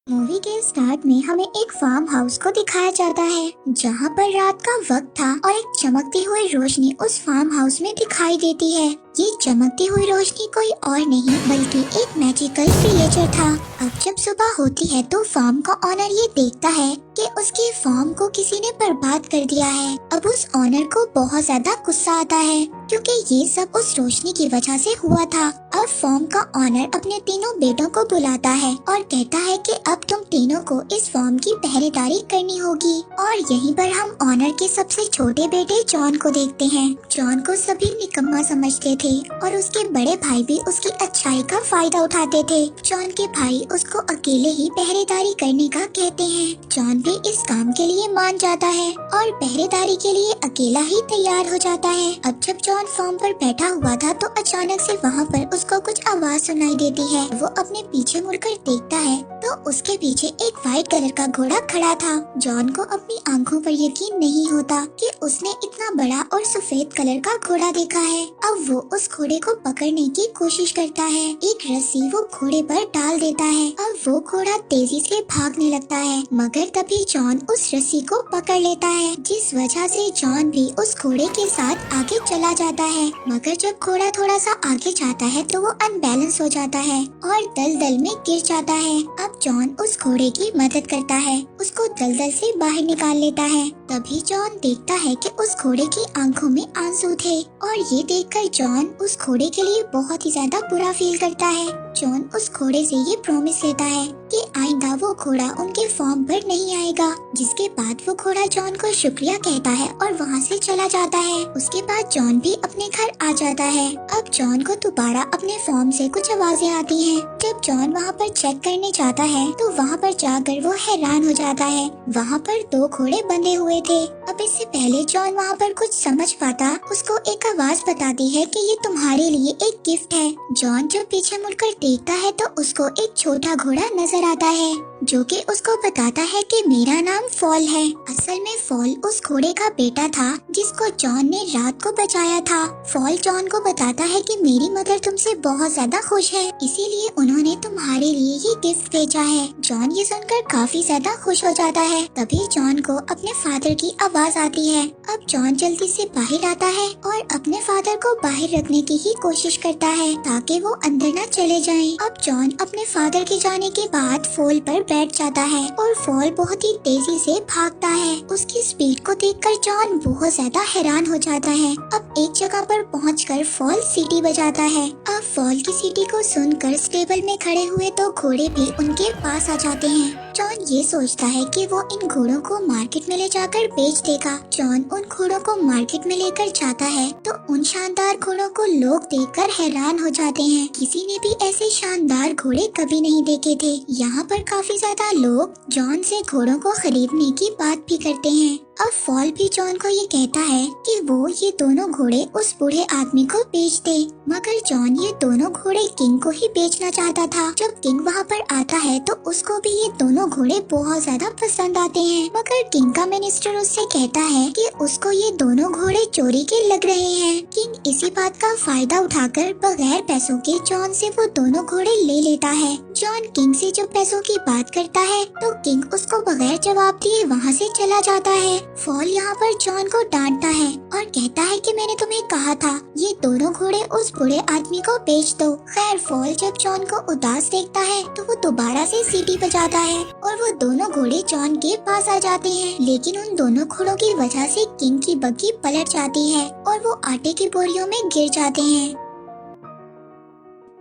Movie के start में हमें एक फार्म हाउस को दिखाया जाता है जहाँ पर रात का वक्त था और एक चमकती हुई रोशनी उस फार्म हाउस में दिखाई देती है। ये चमकती हुई रोशनी कोई और नहीं बल्कि एक मैजिकल क्रिएचर था। अब जब सुबह होती है तो फार्म का ऑनर ये देखता है कि उसके फार्म को किसी ने बर्बाद कर दिया है। अब उस ऑनर को बहुत ज्यादा गुस्सा आता है क्योंकि ये सब उस रोशनी की वजह से हुआ था। अब फार्म का ऑनर अपने तीनों बेटों को बुलाता है और कहता है कि अब तुम तीनों को इस फार्म की पहरेदारी करनी होगी। और यहीं पर हम ऑनर के सबसे छोटे बेटे जॉन को देखते हैं। जॉन को सभी निकम्मा समझते थे और उसके बड़े भाई भी उसकी अच्छाई का फायदा उठाते थे। जॉन के भाई उसको अकेले ही पहरेदारी करने का कहते हैं। जॉन भी इस काम के लिए मान जाता है और पहरेदारी के लिए अकेला ही तैयार हो जाता है। अब जब जॉन फार्म पर बैठा हुआ था तो अचानक से वहाँ पर उसको कुछ आवाज सुनाई देती है। वो अपने पीछे मुड़कर देखता है तो उसके पीछे एक व्हाइट कलर का घोड़ा खड़ा था। जॉन को अपनी आंखों पर यकीन नहीं होता कि उसने इतना बड़ा और सफेद कलर का घोड़ा देखा है। अब वो उस घोड़े को पकड़ने की कोशिश करता है। एक रस्सी वो घोड़े पर डाल देता है। अब वो घोड़ा तेजी से भागने लगता है मगर तभी जॉन उस रस्सी को पकड़ लेता है जिस वजह से जॉन भी उस घोड़े के साथ आगे चला जाता है। मगर जब घोड़ा थोड़ा सा आगे जाता है तो वो अनबैलेंस हो जाता है और दलदल में गिर जाता है। अब जॉन उस घोड़े की मदद करता है, उसको दलदल से बाहर निकाल लेता है। तभी जॉन देखता है कि उस घोड़े की आंखों में आंसू थे और ये देखकर जॉन उस घोड़े के लिए बहुत ही ज्यादा बुरा फील करता है। जॉन उस घोड़े से ये प्रॉमिस लेता है कि आइंदा वो घोड़ा उनके फार्म पर नहीं आएगा। जिसके बाद वो घोड़ा जॉन को शुक्रिया कहता है और वहाँ से चला जाता है। उसके बाद जॉन भी अपने घर आ जाता है। अब जॉन को दोबारा अपने फार्म से कुछ आवाजें आती हैं। जब जॉन वहाँ पर चेक करने जाता है तो वहाँ पर जाकर वो हैरान हो जाता है। वहाँ पर दो घोड़े बंधे हुए थे। अब इससे पहले जॉन वहाँ पर कुछ समझ पाता उसको एक आवाज बताती है कि ये तुम्हारे लिए एक गिफ्ट है। जॉन जब पीछे मुड़कर देखता है तो उसको एक छोटा घोड़ा नजर आता है जो कि उसको बताता है कि मेरा नाम फॉल है। असल में फॉल उस घोड़े का बेटा था जिसको जॉन ने रात को बचाया था। फॉल जॉन को बताता है कि मेरी मदर तुमसे बहुत ज्यादा खुश है इसीलिए उन्होंने तुम्हारे लिए ये गिफ्ट भेजा है। जॉन ये सुनकर काफी ज्यादा खुश हो जाता है। तभी जॉन को अपने फादर की आवाज आती है। अब जॉन जल्दी से बाहर आता है और अपने फादर को बाहर रखने की ही कोशिश करता है ताकि वो अंदर न चले जाएं। अब जॉन अपने फादर के जाने के बाद फॉल पर बैठ जाता है और फॉल बहुत ही तेजी से भागता है। उसकी स्पीड को देखकर जॉन बहुत ज्यादा हैरान हो जाता है। अब एक जगह पर पहुंचकर फॉल सीटी बजाता है। अब फॉल की सीटी को सुनकर स्टेबल में खड़े हुए दो घोड़े भी उनके पास आ जाते हैं। जॉन ये सोचता है कि वो इन घोड़ों को मार्केट में ले जाकर बेच देगा। जॉन उन घोड़ों को मार्केट में लेकर जाता है तो उन शानदार घोड़ों को लोग देखकर हैरान हो जाते हैं। किसी ने भी ऐसे शानदार घोड़े कभी नहीं देखे थे। यहाँ पर काफी ज्यादा लोग जॉन से घोड़ों को खरीदने की बात भी करते हैं। अब फॉल भी जॉन को ये कहता है कि वो ये दोनों घोड़े उस बूढ़े आदमी को बेच दे। मगर जॉन ये दोनों घोड़े किंग को ही बेचना चाहता था। जब किंग वहाँ पर आता है तो उसको भी ये दोनों घोड़े बहुत ज्यादा पसंद आते हैं। मगर किंग का मिनिस्टर उससे कहता है कि उसको ये दोनों घोड़े चोरी के लग रहे हैं। किंग इसी बात का फायदा उठाकर बगैर पैसों के जॉन से वो दोनों घोड़े ले लेता है। जॉन किंग से जब पैसों की बात करता है तो किंग उसको बगैर जवाब दिए वहाँ से चला जाता है। फॉल यहाँ पर जॉन को डांटता है और कहता है कि मैंने तुम्हें कहा था ये दोनों घोड़े उस बूढ़े आदमी को बेच दो। खैर फॉल जब जॉन को उदास देखता है तो वो दोबारा से सीटी बजाता है और वो दोनों घोड़े जॉन के पास आ जाते हैं। लेकिन उन दोनों घोड़ों की वजह से किंग की बग्गी पलट जाती है और वो आटे की बोरियों में गिर जाते हैं।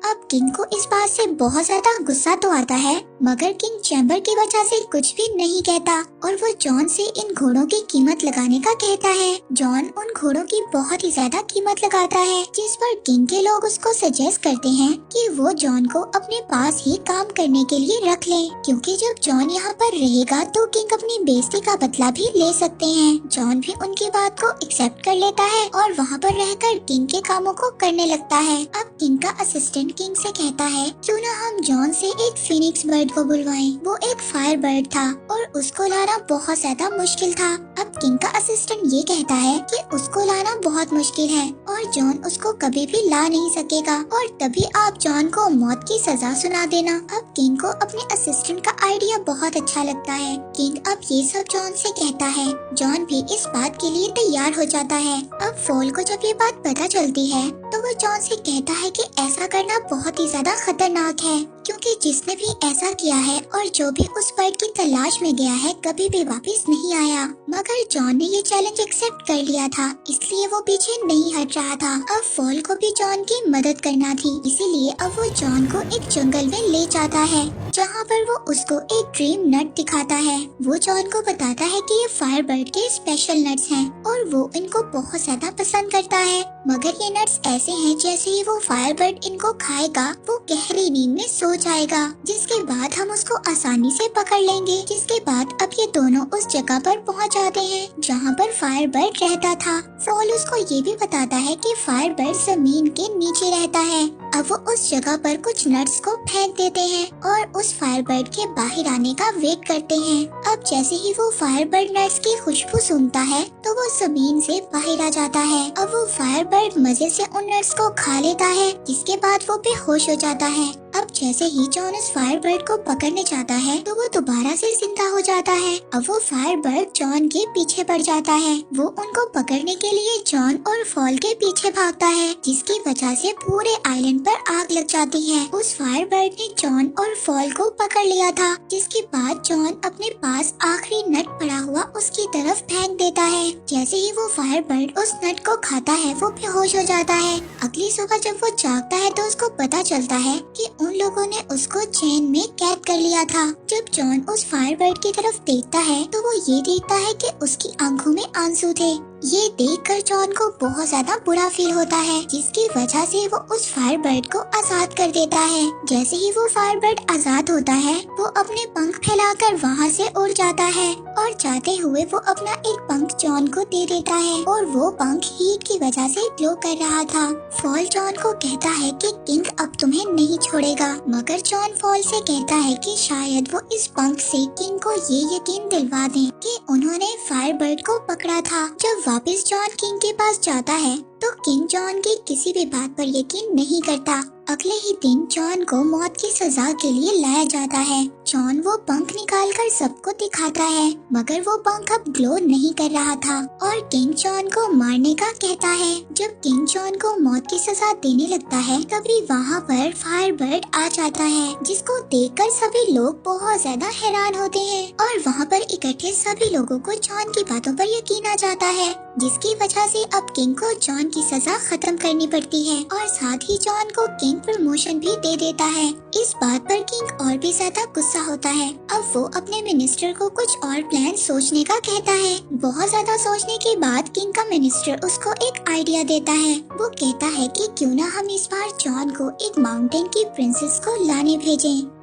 अब किंग को इस बात से बहुत ज्यादा गुस्सा तो आता है मगर किंग चैम्बर की वजह से कुछ भी नहीं कहता और वो जॉन से इन घोड़ों की कीमत लगाने का कहता है। जॉन उन घोड़ों की बहुत ही ज्यादा कीमत लगाता है जिस पर किंग के लोग उसको सजेस्ट करते हैं कि वो जॉन को अपने पास ही काम करने के लिए रख ले क्योंकि जब जॉन यहाँ पर रहेगा तो किंग अपनी बेइज्जती का बदला भी ले सकते हैं। जॉन भी उनकी बात को एक्सेप्ट कर लेता है और वहाँ पर रहकर किंग के कामों को करने लगता है। अब किंग का असिस्टेंट किंग से कहता है क्यों ना हम जॉन से एक फिनिक्स बर्ड को बुलवाएं। वो एक फायर बर्ड था और उसको लाना बहुत ज्यादा मुश्किल था। अब किंग का असिस्टेंट ये कहता है कि उसको लाना बहुत मुश्किल है और जॉन उसको कभी भी ला नहीं सकेगा और तभी आप जॉन को मौत की सजा सुना देना। अब किंग को अपने असिस्टेंट का आइडिया बहुत अच्छा लगता है। किंग अब ये सब जॉन से कहता है। जॉन भी इस बात के लिए तैयार हो जाता है। अब फॉल को जब ये बात पता चलती है तो वो जॉन से कहता है कि ऐसा करना बहुत ही ज्यादा खतरनाक है, क्योंकि जिसने भी ऐसा किया है और जो भी उस बर्ड की तलाश में गया है कभी भी वापस नहीं आया। मगर जॉन ने ये चैलेंज एक्सेप्ट कर लिया था, इसलिए वो पीछे नहीं हट रहा था। अब फॉल को भी जॉन की मदद करना थी, इसीलिए अब वो जॉन को एक जंगल में ले जाता है, जहाँ पर वो उसको एक ड्रीम नट दिखाता है। वो जॉन को बताता है कि ये फायर बर्ड के स्पेशल नट्स हैं और वो इनको बहुत ज्यादा पसंद करता है। मगर ये नट्स ऐसे हैं जैसे ही वो फायर बर्ड इनको खाएगा वो गहरी नींद में सो जाएगा, जिसके बाद हम उसको आसानी से पकड़ लेंगे। जिसके बाद अब ये दोनों उस जगह पर पहुंच जाते हैं जहाँ पर फायर बर्ड रहता था। फॉल उसको ये भी बताता है कि फायर बर्ड जमीन के नीचे रहता है। अब वो उस जगह पर कुछ नट्स को फेंक देते हैं और उस फायर बर्ड के बाहर आने का वेट करते हैं। अब जैसे ही वो फायर बर्ड नट्स की खुशबू सूंघता है तो वो जमीन से बाहर आ जाता है। अब वो फायर बर्ड मजे से उन नट्स को खा लेता है, जिसके बाद वो बेहोश हो जाता है। अब जैसे ही जॉन उस फायर बर्ड को पकड़ने जाता है तो वो दोबारा से जिंदा हो जाता है। अब वो फायर बर्ड जॉन के पीछे पड़ जाता है। वो उनको पकड़ने के लिए जॉन और फॉल के पीछे भागता है, जिसकी वजह से पूरे आइलैंड पर आग लग जाती है। उस फायर बर्ड ने जॉन और फॉल को पकड़ लिया था, जिसके बाद जॉन अपने पास आखिरी नट पड़ा हुआ उसकी तरफ फेंक देता है। जैसे ही वो फायर बर्ड उस नट को खाता है वो बेहोश हो जाता है। अगली सुबह जब वो जागता है तो उसको पता चलता है कि उन लोगों ने उसको चेन में कैद कर लिया था। जब जॉन उस फायर बर्ड की तरफ देखता है तो वो ये देखता है कि उसकी आंखों में आंसू थे। ये देखकर जॉन को बहुत ज्यादा बुरा फील होता है, जिसकी वजह से वो उस फायर बर्ड को आजाद कर देता है। जैसे ही वो फायर बर्ड आजाद होता है वो अपने पंख फैलाकर वहाँ से उड़ जाता है और जाते हुए वो अपना एक पंख जॉन को दे देता है और वो पंख हीट की वजह से ग्लो कर रहा था। फॉल जॉन को कहता है कि किंग अब तुम्हें नहीं छोड़ेगा, मगर जॉन फॉल से कहता है कि शायद वो इस पंख से किंग को ये यकीन दिलवा दें कि उन्होंने फायर बर्ड को पकड़ा था। जब वापस जॉन किंग के पास जाता है तो किंग जॉन की किसी भी बात पर यकीन नहीं करता। अगले ही दिन जॉन को मौत की सजा के लिए लाया जाता है। जॉन वो पंख निकालकर सबको दिखाता है, मगर वो पंख अब ग्लो नहीं कर रहा था और किंग जॉन को मारने का कहता है। जब किंग जॉन को मौत की सजा देने लगता है तभी वहाँ पर फायर बर्ड आ जाता है, जिसको देखकर सभी लोग बहुत ज्यादा हैरान होते हैं और वहाँ पर इकट्ठे सभी लोगों को जॉन की बातों पर यकीन आ जाता है, जिसकी वजह से अब किंग को जॉन की सजा खत्म करनी पड़ती है और साथ ही जॉन को किंग प्रमोशन भी दे देता है। इस बात पर किंग और भी ज्यादा गुस्सा होता है। अब वो अपने मिनिस्टर को कुछ और प्लान सोचने का कहता है। बहुत ज्यादा सोचने के बाद किंग का मिनिस्टर उसको एक आइडिया देता है। वो कहता है कि क्यों ना हम इस बार जॉन को एक माउंटेन की प्रिंसेस को लाने भेजें।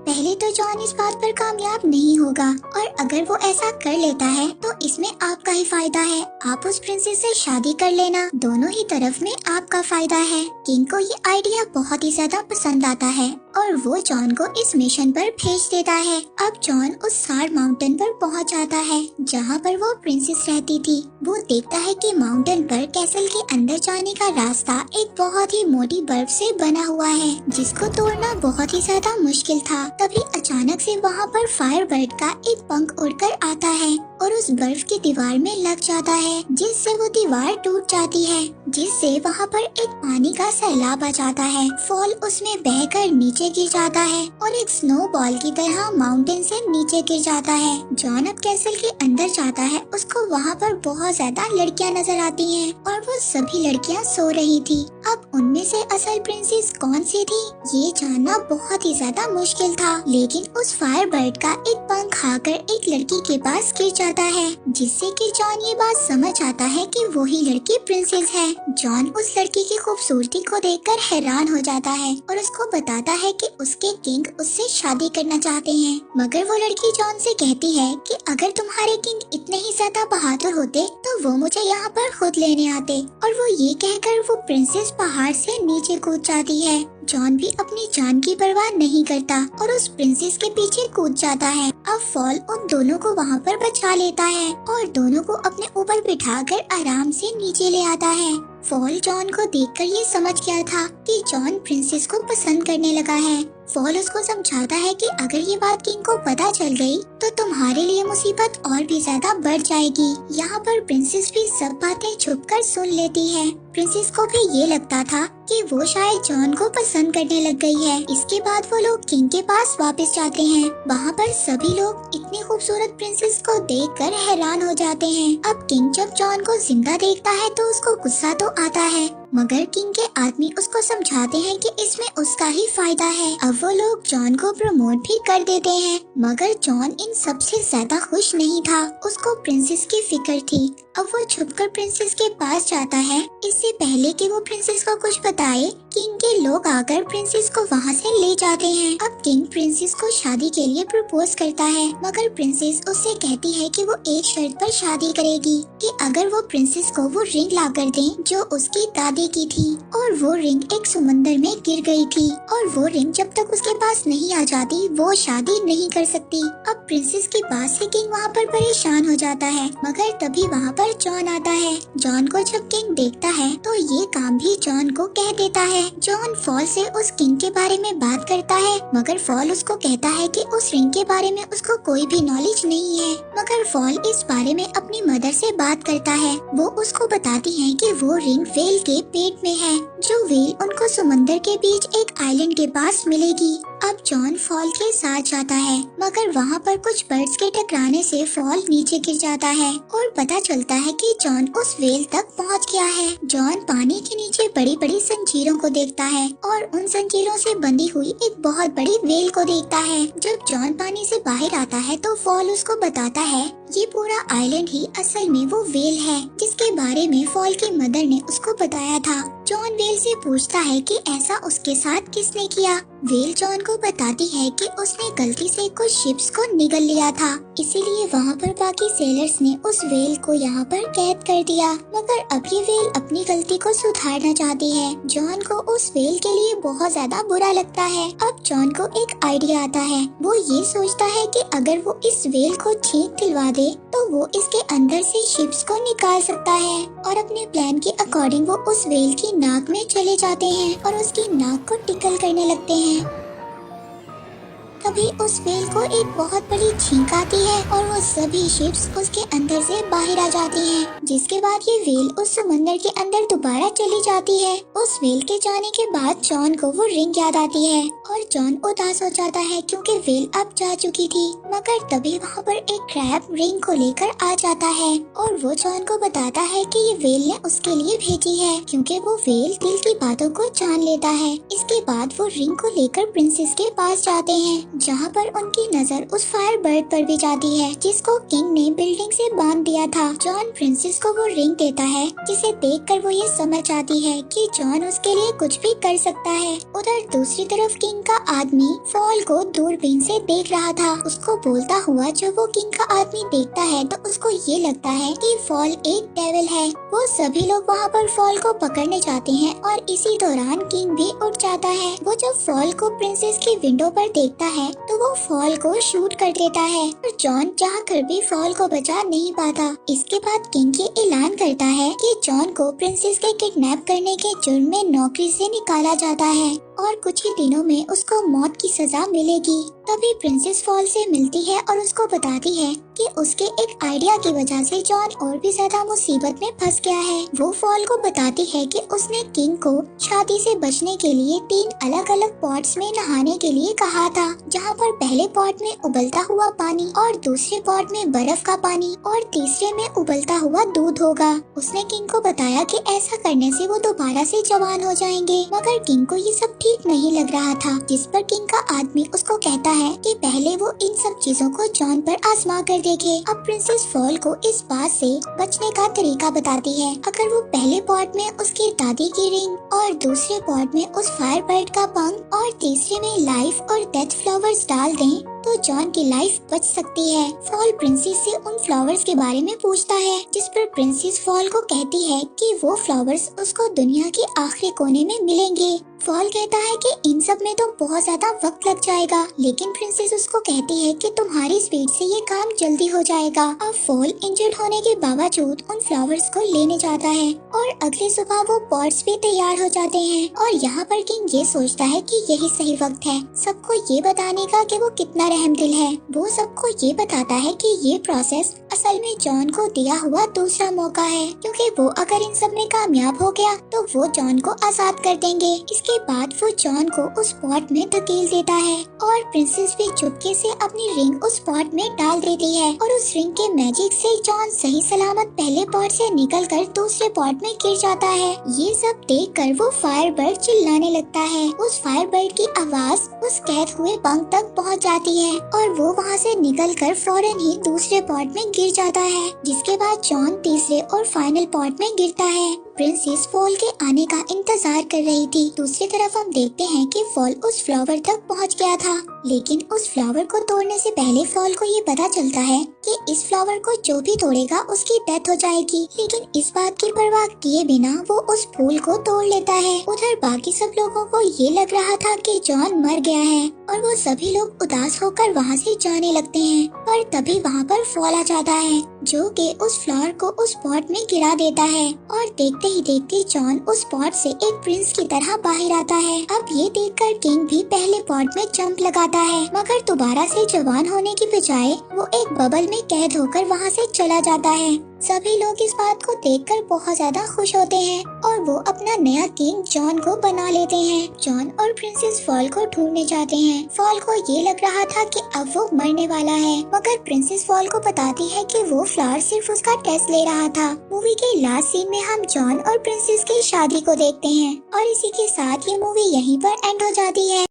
पहले तो जॉन इस बात पर कामयाब नहीं होगा और अगर वो ऐसा कर लेता है तो इसमें आपका ही फायदा है। आप उस प्रिंसेस से शादी कर लेना, दोनों ही तरफ में आपका फायदा है। किंग को ये आइडिया बहुत ही ज्यादा पसंद आता है और वो जॉन को इस मिशन पर भेज देता है। अब जॉन उस सार माउंटेन पर पहुंच जाता है जहां पर वो प्रिंसेस रहती थी। वो देखता है कि माउंटेन पर कैसल के अंदर जाने का रास्ता एक बहुत ही मोटी बर्फ से बना हुआ है, जिसको तोड़ना बहुत ही ज्यादा मुश्किल था। तभी अचानक से वहाँ पर फायर बर्ड का एक पंख उड़कर आता है और उस बर्फ की दीवार में लग जाता है, जिससे वो दीवार टूट जाती है, जिससे वहाँ पर एक पानी का सैलाब आ जाता है। फॉल उसमें बहकर नीचे गिर जाता है और एक स्नो बॉल की तरह माउंटेन से नीचे गिर जाता है। जॉन अब कैसल के अंदर जाता है। उसको वहाँ पर बहुत ज्यादा लड़कियाँ नजर आती हैं और वो सभी लड़कियाँ सो रही थी। अब उनमें से असल प्रिंसेस कौन सी थी ये जानना बहुत ही ज्यादा मुश्किल था, लेकिन उस फायर बर्ड का एक पंख खाकर एक लड़की के पास गिर जाता है, जिससे कि जॉन ये बात समझ आता है कि वही लड़की प्रिंसेस है। जॉन उस लड़की की खूबसूरती को देखकर हैरान हो जाता है और उसको बताता है कि उसके किंग उससे शादी करना चाहते हैं। मगर वो लड़की जॉन से कहती है कि अगर तुम्हारे किंग इतने ही ज्यादा बहादुर होते तो वो मुझे यहाँ पर खुद लेने आते। और वो ये कहकर वो प्रिंसेस पहाड़ से नीचे कूद जाती है। जॉन भी अपनी जान की परवाह नहीं करता और उस प्रिंसेस के पीछे कूद जाता है। अब फॉल उन दोनों को वहाँ पर बचा लेता है और दोनों को अपने ऊपर बिठाकर आराम से नीचे ले आता है। फॉल जॉन को देखकर ये समझ गया था कि जॉन प्रिंसेस को पसंद करने लगा है। फॉल उसको समझाता है कि अगर ये बात किंग को पता चल गई तो तुम्हारे लिए मुसीबत और भी ज्यादा बढ़ जाएगी। यहाँ पर प्रिंसेस भी सब बातें छुपकर सुन लेती है। प्रिंसेस को भी ये लगता था कि वो शायद जॉन को पसंद करने लग गई है। इसके बाद वो लोग किंग के पास वापस जाते हैं। वहाँ पर सभी लोग इतनी खूबसूरत प्रिंसेस को देखकर हैरान हो जाते हैं। अब किंग जब जॉन को जिंदा देखता है तो उसको गुस्सा तो आता है, मगर किंग के आदमी उसको समझाते हैं कि इसमें उसका ही फायदा है। अब वो लोग जॉन को प्रमोट भी कर देते हैं, मगर जॉन इन सबसे ज्यादा खुश नहीं था। उसको प्रिंसेस की फिक्र थी। अब वो छुपकर प्रिंसेस के पास जाता है। इससे पहले कि वो प्रिंसेस को कुछ बताए, किंग के लोग आकर प्रिंसेस को वहाँ से ले जाते हैं। अब किंग प्रिंसेस को शादी के लिए प्रपोज करता है, मगर प्रिंसेस उससे कहती है कि वो एक शर्त पर शादी करेगी कि अगर वो प्रिंसेस को वो रिंग ला कर दे जो उसकी दादी की थी। और वो रिंग एक समंदर में गिर गई थी और वो रिंग जब तक उसके पास नहीं आ जाती वो शादी नहीं कर सकती। अब प्रिंसेस की बात से किंग वहाँ पर परेशान हो जाता है, मगर तभी वहाँ पर जॉन आता है। जॉन को जब किंग देखता है तो ये काम भी जॉन को कह देता है। जॉन फॉल से उस किंग के बारे में बात करता है, मगर फॉल उसको कहता है कि उस रिंग के बारे में उसको कोई भी नॉलेज नहीं है। मगर फॉल इस बारे में अपनी मदर से बात करता है। वो उसको बताती है कि वो रिंग वेल के पेट में है, जो वेल उनको समंदर के बीच एक आइलैंड के पास मिलेगी। अब जॉन फॉल के साथ जाता है, मगर वहाँ पर कुछ बर्ड्स के टकराने से फॉल नीचे गिर जाता है और पता चलता है कि जॉन उस वेल तक पहुँच गया है। जॉन पानी के नीचे बड़ी बड़ी जंजीरों को देखता है और उन जंजीरों से बंधी हुई एक बहुत बड़ी वेल को देखता है। जब जॉन पानी से बाहर आता है तो फॉल उसको बताता है ये पूरा आइलैंड ही असल में वो वेल है जिसके बारे में फॉल की मदर ने उसको बताया था। जॉन वेल से पूछता है कि ऐसा उसके साथ किसने किया। वेल जॉन को बताती है कि उसने गलती से कुछ शिप्स को निगल लिया था, इसीलिए वहाँ पर बाकी सेलर्स ने उस वेल को यहाँ पर कैद कर दिया। मगर अब ये वेल अपनी गलती को सुधारना चाहती है। जॉन को उस वेल के लिए बहुत ज्यादा बुरा लगता है। अब जॉन को एक आइडिया आता है। वो ये सोचता है कि अगर वो इस वेल को ठीक दिलवा दे तो वो इसके अंदर से शिप्स को निकाल सकता है। और अपने प्लान के अकॉर्डिंग वो उस वेल की नाक में चले जाते हैं और उसकी नाक को टिकल करने लगते हैं। तभी उस वेल को एक बहुत बड़ी छींक आती है और वो सभी शिप्स उसके अंदर से बाहर आ जाती हैं। जिसके बाद ये वेल उस समंदर के अंदर दोबारा चली जाती है। उस वेल के जाने के बाद जॉन को वो रिंग याद आती है और जॉन उदास हो जाता है क्योंकि वेल अब जा चुकी थी। मगर तभी वहाँ पर एक क्रैब रिंग को लेकर आ जाता है और वो जॉन को बताता है कि ये वेल ने उसके लिए भेजी है क्योंकि वो वेल दिल की बातों को जान लेता है। इसके बाद वो रिंग को लेकर प्रिंसेस के पास जाते हैं, जहाँ पर उनकी नजर उस फायर बर्ड पर भी जाती है जिसको किंग ने बिल्डिंग से बांध दिया था। जॉन प्रिंसेस को वो रिंग देता है, जिसे देखकर वो ये समझ आती है कि जॉन उसके लिए कुछ भी कर सकता है। उधर दूसरी तरफ किंग का आदमी फॉल को दूरबीन से देख रहा था। उसको बोलता हुआ जब वो किंग का आदमी देखता है तो उसको ये लगता है कि फॉल एक डेविल है। वो सभी लोग वहाँ पर फॉल को पकड़ने जाते हैं और इसी दौरान किंग भी उठ जाता है। वो जब फॉल को प्रिंसेस की विंडो पर देखता है तो वो फॉल को शूट कर देता है और जॉन चाहकर भी फॉल को बचा नहीं पाता। इसके बाद किंग ये ऐलान करता है कि जॉन को प्रिंसेस के किडनैप करने के जुर्म में नौकरी से निकाला जाता है और कुछ ही दिनों में उसको मौत की सजा मिलेगी। तभी प्रिंसेस फॉल से मिलती है और उसको बताती है कि उसके एक आइडिया की वजह से जॉन और भी ज्यादा मुसीबत में फंस गया है। वो फॉल को बताती है कि उसने किंग को शादी से बचने के लिए 3 अलग अलग पॉट्स में नहाने के लिए कहा था, जहाँ पर पहले पॉट में उबलता हुआ पानी और दूसरे पॉट में बर्फ का पानी और तीसरे में उबलता हुआ दूध होगा। उसने किंग को बताया कि ऐसा करने से वो दोबारा से जवान हो जाएंगे, मगर किंग को ये सब ठीक नहीं लग रहा था। जिस पर किंग का आदमी उसको कहता है कि पहले वो इन सब चीजों को जॉन पर आजमा कर देखे। अब प्रिंसेस फॉल को इस बात से बचने का तरीका बताती है। अगर वो पहले पॉट में उसकी दादी की रिंग और दूसरे पॉट में उस फायर बर्ड का पंख और तीसरे में लाइफ और डेथ फ्लावर्स डाल दें तो जॉन की लाइफ बच सकती है। फॉल प्रिंसेस से उन फ्लावर्स के बारे में पूछता है, जिस पर प्रिंसेस फॉल को कहती है कि वो फ्लावर्स उसको दुनिया के आखिरी कोने में मिलेंगे। फॉल कहता है कि इन सब में तो बहुत ज्यादा वक्त लग जाएगा, लेकिन प्रिंसेस उसको कहती है कि तुम्हारी स्पीड से ये काम जल्दी हो जाएगा। अब फॉल इंजर्ड होने के बावजूद उन फ्लावर्स को लेने जाता है और अगली सुबह वो पॉट्स भी तैयार हो जाते हैं। और यहाँ पर किंग ये सोचता है कि यही सही वक्त है सबको ये बताने का कि वो कितना रहमदिल है। वो सबको ये बताता है कि ये प्रोसेस असल में जॉन को दिया हुआ दूसरा मौका है, क्योंकि वो अगर इन सब में कामयाब हो गया तो वो जॉन को आजाद कर देंगे। इसके बाद वो जॉन को उस पॉट में धकेल देता है और प्रिंसेस भी चुपके से अपनी रिंग उस पॉट में डाल देती है और उस रिंग के मैजिक से जॉन सही सलामत पहले पॉट से निकलकर दूसरे पॉट में गिर जाता है। ये सब देखकर वो फायरबर्ड चिल्लाने लगता है। उस फायरबर्ड की आवाज उस कैद हुए पंख तक पहुंच जाती है और वो वहां से निकलकर फौरन ही दूसरे पॉट में गिर जाता है, जिसके बाद जॉन तीसरे और फाइनल पॉट में गिरता है। प्रिंसेस फॉल के आने का इंतजार कर रही थी। दूसरी तरफ हम देखते हैं कि फॉल उस फ्लावर तक पहुंच गया था, लेकिन उस फ्लावर को तोड़ने से पहले फॉल को ये पता चलता है कि इस फ्लावर को जो भी तोड़ेगा उसकी डेथ हो जाएगी। लेकिन इस बात की परवाह किए बिना वो उस फूल को तोड़ लेता है। उधर बाकी सब लोगों को ये लग रहा था कि जॉन मर गया है और वो सभी लोग उदास होकर वहाँ से जाने लगते हैं, पर तभी वहाँ पर फॉल आ जाता है जो कि उस फ्लावर को उस पॉट में गिरा देता है और देखते ही देखते जॉन उस पॉट से एक प्रिंस की तरह बाहर आता है। अब ये देखकर किंग भी पहले पॉट में जंप लगाता है, मगर दोबारा से जवान होने की बजाय वो एक बबल में कैद होकर वहाँ से चला जाता है। सभी लोग इस बात को देखकर बहुत ज्यादा खुश होते हैं और वो अपना नया किंग जॉन को बना लेते हैं। जॉन और प्रिंसेस फॉल को ढूंढने जाते हैं। फॉल को ये लग रहा था कि अब वो मरने वाला है, मगर प्रिंसेस फॉल को बताती है कि वो फ्लावर सिर्फ उसका टेस्ट ले रहा था। मूवी के लास्ट सीन में हम जॉन और प्रिंसेस की शादी को देखते हैं और इसी के साथ ये मूवी यहीं पर एंड हो जाती है।